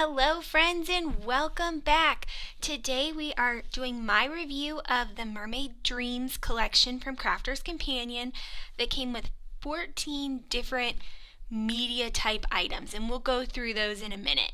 Hello friends and welcome back. Today we are doing my review of the Mermaid Dreams collection from Crafter's Companion that came with 14 different media type items, and we'll go through those in a minute.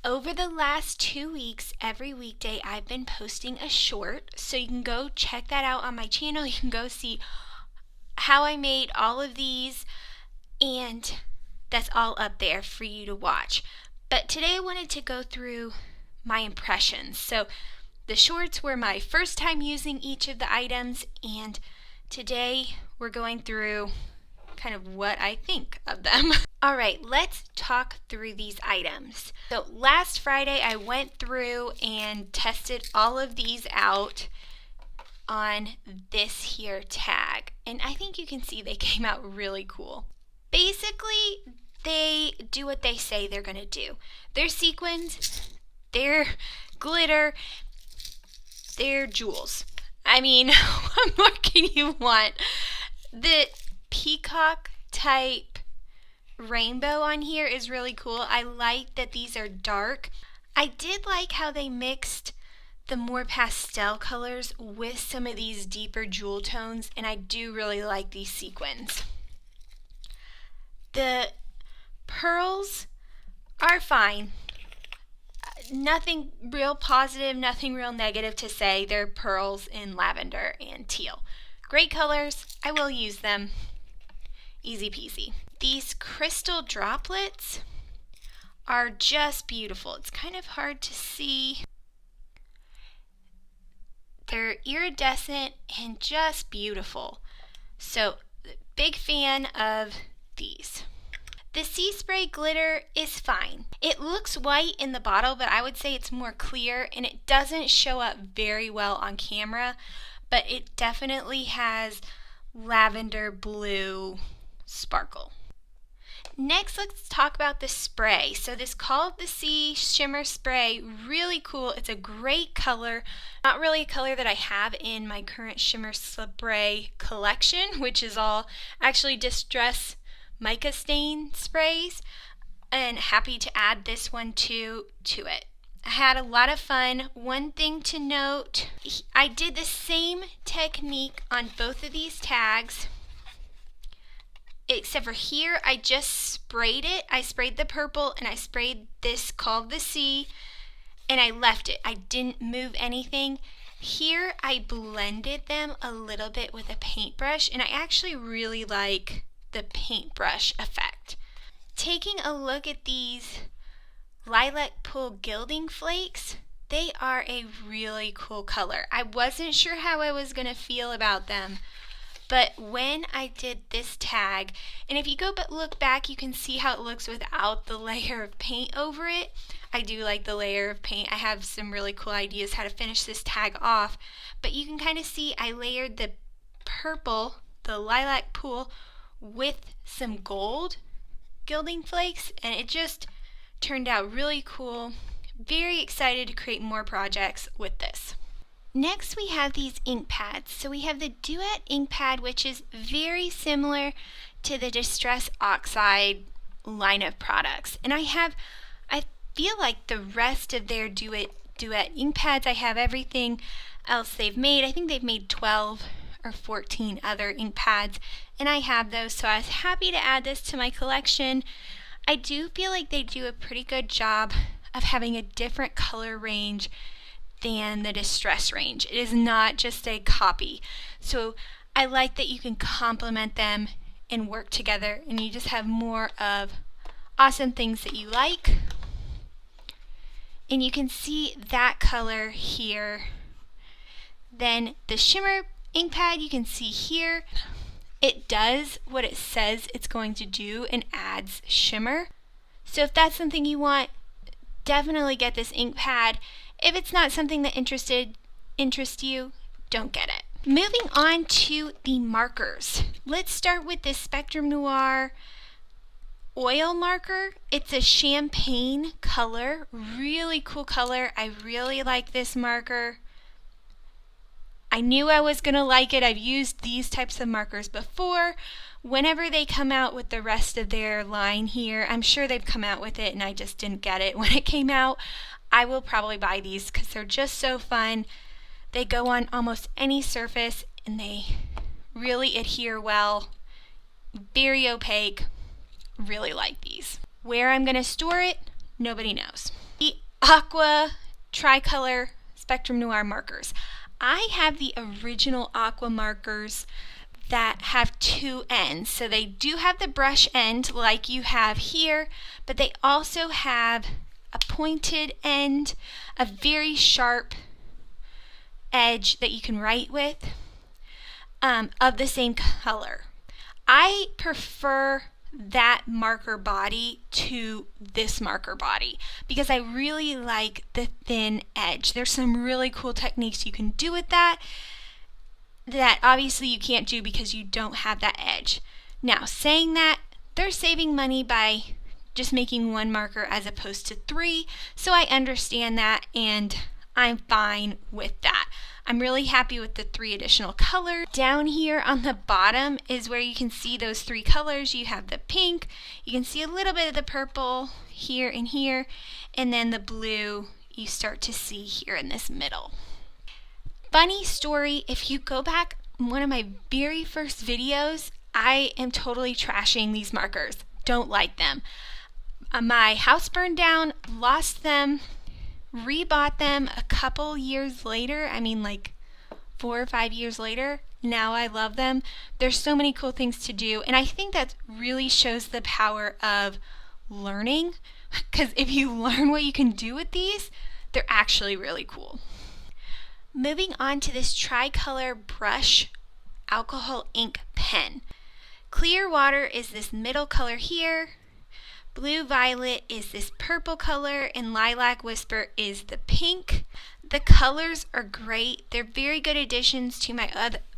Over the last 2 weeks, every weekday I've been posting a short, so you can go check that out on my channel. You can go see how I made all of these, and that's all up there for you to watch. But today I wanted to go through my impressions. So the shorts were my first time using each of the items, and today we're going through kind of what I think of them. Alright, let's talk through these items. So last Friday I went through and tested all of these out on this here tag, and I think you can see they came out really cool. Basically, they do what they say they're going to do. They're sequins, they're glitter, they're jewels. I mean, what more can you want? The peacock type rainbow on here is really cool. I like that these are dark. I did like how they mixed the more pastel colors with some of these deeper jewel tones, and I do really like these sequins. The pearls are fine. Nothing real positive, nothing real negative to say. They're pearls in lavender and teal. Great colors. I will use them. Easy peasy. These crystal droplets are just beautiful. It's kind of hard to see. They're iridescent and just beautiful. So, big fan of these. The sea spray glitter is fine. It looks white in the bottle, but I would say it's more clear, and it doesn't show up very well on camera, but it definitely has lavender blue sparkle. Next, let's talk about the spray. So this Call of the Sea shimmer spray, really cool. It's a great color. Not really a color that I have in my current shimmer spray collection, which is all actually distress mica stain sprays, and happy to add this one to it. I had a lot of fun. One thing to note, I did the same technique on both of these tags, except for here I just sprayed it. I sprayed the purple and I sprayed this Call of the Sea, and I left it. I didn't move anything. Here I blended them a little bit with a paintbrush, and I actually really like the paintbrush effect. Taking a look at these lilac pool gilding flakes, they are a really cool color. I wasn't sure how I was going to feel about them, but when I did this tag, and if you go but look back, you can see how it looks without the layer of paint over it. I do like the layer of paint. I have some really cool ideas how to finish this tag off, but you can kind of see I layered the purple, the lilac pool, with some gold gilding flakes, and it just turned out really cool. Very excited to create more projects with this. Next we have these ink pads. So we have the Duet ink pad, which is very similar to the Distress Oxide line of products, and I feel like the rest of their Duet ink pads, I have everything else they've made. I think they've made 12 or 14 other ink pads, and I have those, so I was happy to add this to my collection. I do feel like they do a pretty good job of having a different color range than the Distress range. It is not just a copy, so I like that you can complement them and work together, and you just have more of awesome things that you like. And you can see that color here. Then the shimmer ink pad, you can see here, it does what it says it's going to do and adds shimmer. So if that's something you want, definitely get this ink pad. If it's not something that interests you, don't get it. Moving on to the markers. Let's start with this Spectrum Noir oil marker. It's a champagne color, really cool color. I really like this marker. I knew I was going to like it. I've used these types of markers before whenever they come out with the rest of their line here, I'm sure they've come out with it and I just didn't get it when it came out, I will probably buy these because they're just so fun. They go on almost any surface and they really adhere well. Very opaque. Really like these. Where I'm going to store it, nobody knows. The Aqua Tricolor Spectrum Noir markers. I have the original Aqua markers that have two ends. So they do have the brush end like you have here, but they also have a pointed end, a very sharp edge that you can write with, of the same color. I prefer that marker body to this marker body because I really like the thin edge. There's some really cool techniques you can do with that obviously you can't do because you don't have that edge. Now, saying that, they're saving money by just making one marker as opposed to three, so I understand that and I'm fine with that. I'm really happy with the 3 additional colors. Down here on the bottom is where you can see those 3 colors. You have the pink, you can see a little bit of the purple here and here, and then the blue you start to see here in this middle. Funny story, if you go back one of my very first videos, I am totally trashing these markers. Don't like them. My house burned down, lost them, rebought them a couple years later. I mean like 4 or 5 years later. Now I love them. There's so many cool things to do, and I think that really shows the power of learning, because if you learn what you can do with these, they're actually really cool. Moving on to this tricolor brush alcohol ink pen. Clear water is this middle color here. Blue violet is this purple color, and lilac whisper is the pink. The colors are great. They're very good additions to my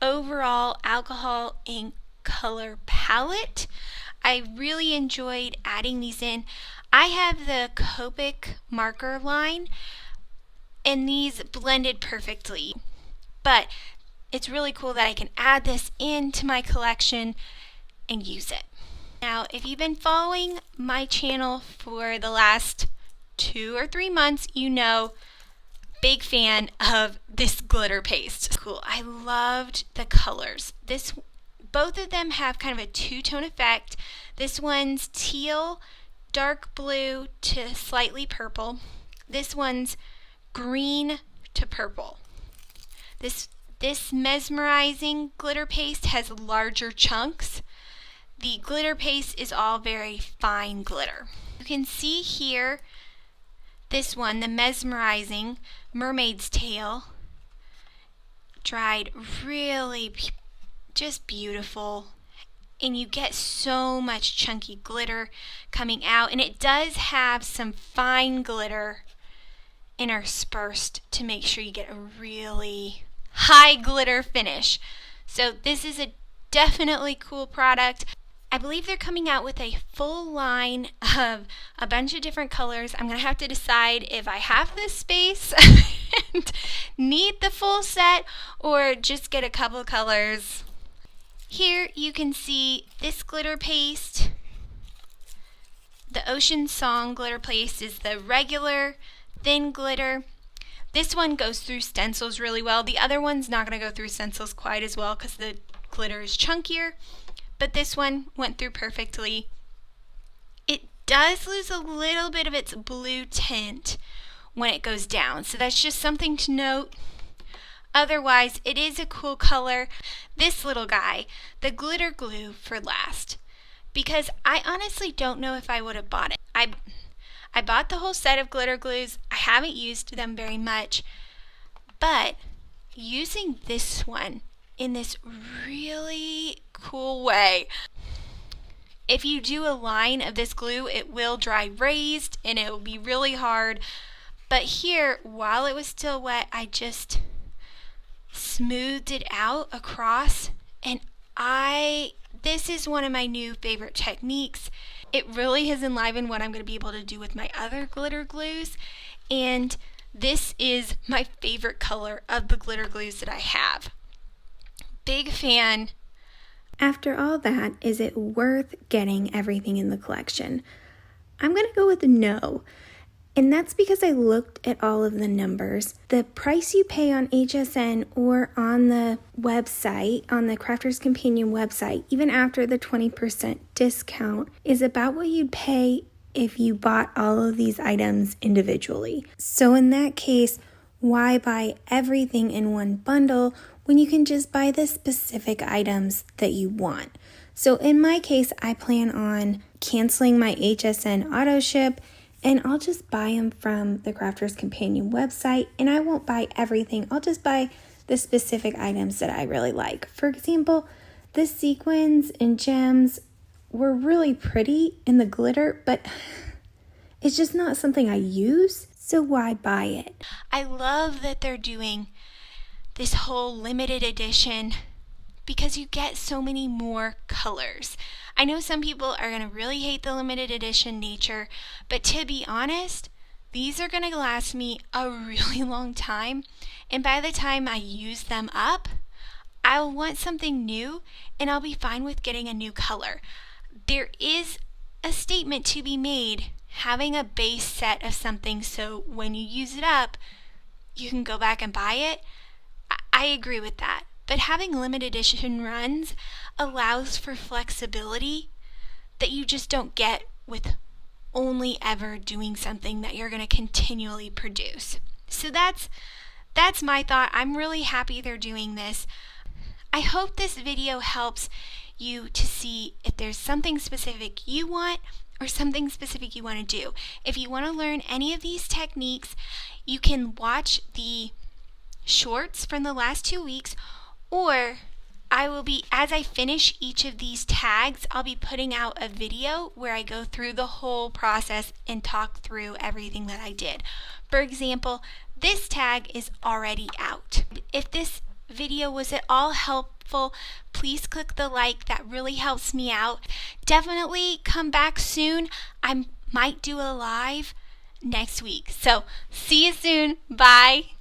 overall alcohol ink color palette. I really enjoyed adding these in. I have the Copic marker line, and these blended perfectly. But it's really cool that I can add this into my collection and use it. Now, if you've been following my channel for the last 2 or 3 months, you know, big fan of this glitter paste. Cool. I loved the colors. Both of them have kind of a two-tone effect. This one's teal, dark blue to slightly purple. This one's green to purple. This mesmerizing glitter paste has larger chunks. The glitter paste is all very fine glitter. You can see here, this one, the mesmerizing mermaid's tail, dried really just beautiful, and you get so much chunky glitter coming out, and it does have some fine glitter interspersed to make sure you get a really high glitter finish. So this is a definitely cool product. I believe they're coming out with a full line of a bunch of different colors. I'm going to have to decide if I have this space and need the full set or just get a couple colors. Here you can see this glitter paste. The Ocean Song glitter paste is the regular thin glitter. This one goes through stencils really well. The other one's not going to go through stencils quite as well because the glitter is chunkier, but this one went through perfectly. It does lose a little bit of its blue tint when it goes down, so that's just something to note. Otherwise, it is a cool color. This little guy, the glitter glue for last, because I honestly don't know if I would have bought it. I bought the whole set of glitter glues. I haven't used them very much, but using this one in this really cool way. If you do a line of this glue, it will dry raised and it will be really hard. But here, while it was still wet, I just smoothed it out across, and this is one of my new favorite techniques. It really has enlivened what I'm going to be able to do with my other glitter glues, and this is my favorite color of the glitter glues that I have. Big fan. After all that, is it worth getting everything in the collection? I'm going to go with no. And that's because I looked at all of the numbers. The price you pay on HSN or on the website, on the Crafter's Companion website, even after the 20% discount, is about what you'd pay if you bought all of these items individually. So in that case, why buy everything in one bundle when you can just buy the specific items that you want? So in my case, I plan on canceling my HSN auto ship, and I'll just buy them from the Crafter's Companion website, and I won't buy everything. I'll just buy the specific items that I really like. For example, the sequins and gems were really pretty in the glitter, but it's just not something I use, so why buy it? I love that they're doing this whole limited edition because you get so many more colors. I know some people are going to really hate the limited edition nature, but to be honest, these are going to last me a really long time, and by the time I use them up, I'll want something new, and I'll be fine with getting a new color. There is a statement to be made having a base set of something so when you use it up, you can go back and buy it. I agree with that. But having limited edition runs allows for flexibility that you just don't get with only ever doing something that you're going to continually produce. So that's my thought. I'm really happy they're doing this. I hope this video helps you to see if there's something specific you want or something specific you want to do. If you want to learn any of these techniques, you can watch the shorts from the last 2 weeks, or as I finish each of these tags, I'll be putting out a video where I go through the whole process and talk through everything that I did. For example, this tag is already out. If this video was at all helpful, please click the like. That really helps me out. Definitely come back soon. I might do a live next week. So see you soon. Bye.